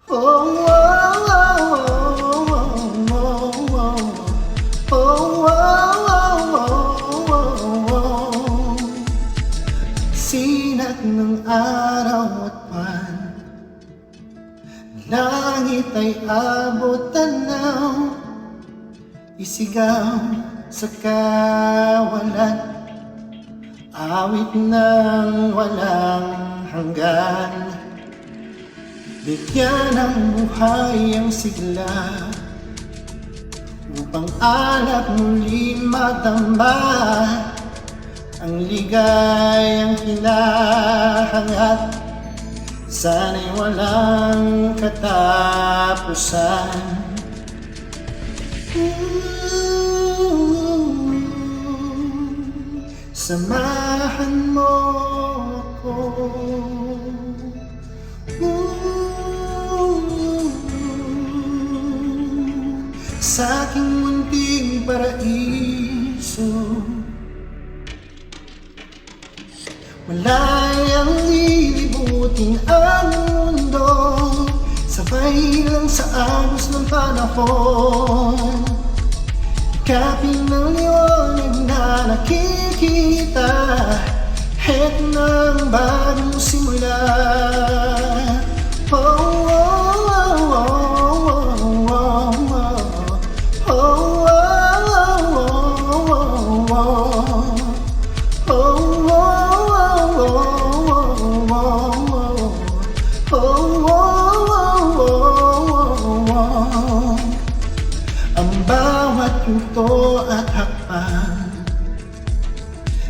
Oh, oh, oh, oh, oh, oh, oh, oh, oh. Sinat ng araw at buwan, langit ay abot tanaw, isigaw sa kawalan, awit ng walang hanggan. Bigyan ng buhay ang sigla upang alap muli matamba ang ligayang hinahangat. Sana'y walang katapusan. Samahan mo ako, sa aking munting paraiso. Walay ang lilibutin ang mundo, sabay lang sa agos ng panahon. Kapin ng liwanag na nakikita, heto ng bagong simula. Oh, oh, oh, oh, oh, oh, oh, ang bawat yugto at hakbang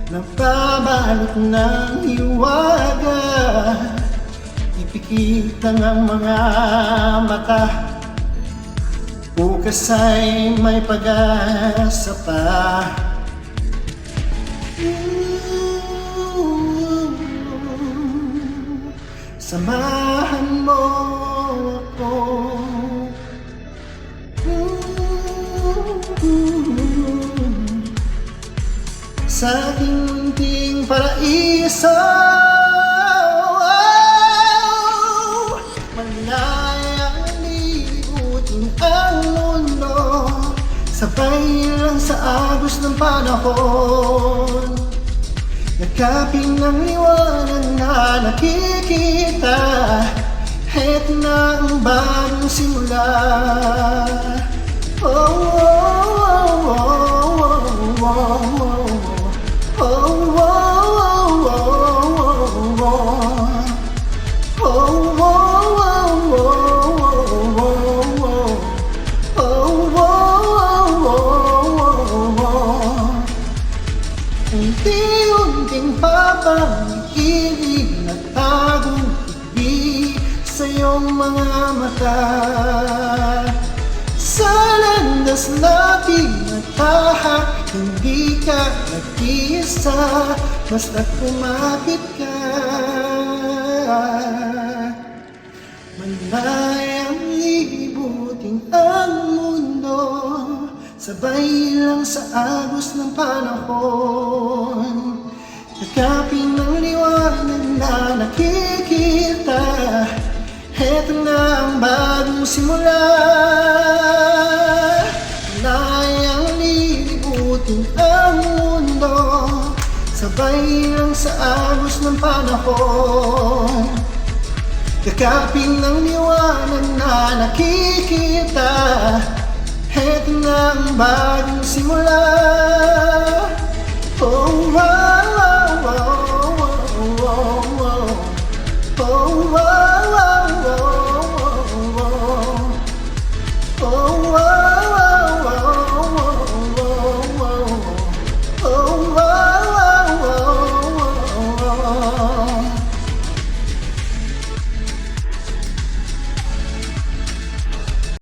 nagbabalot ng hiwaga, ipikit lang ang mga mata, bukas ay may pag-asa pa. Samahan mo ako, sa aking munting paraiso. Malayang libutin ang mundo, sabay lang sa agos ng panahon. Yakapin ng liwanag na nakikita, heto na ang bagong simula. Oh, oh, oh, oh, oh, oh. Unti-unting papangigil at tagong ibig sa iyong mga mata, sa landas natin natahak, hindi ka nag-iisa, basta't kumapit ka. Malayang libutin ang mundo, sabay lang sa agos ng panahon. Yakapin ng liwanag na nakikita, heto na ang bagong simula. Malayang lilibutin ang mundo, sabay lang sa agos ng panahon. Yakapin ng liwanag na nakikita, heto na ang bagong simula.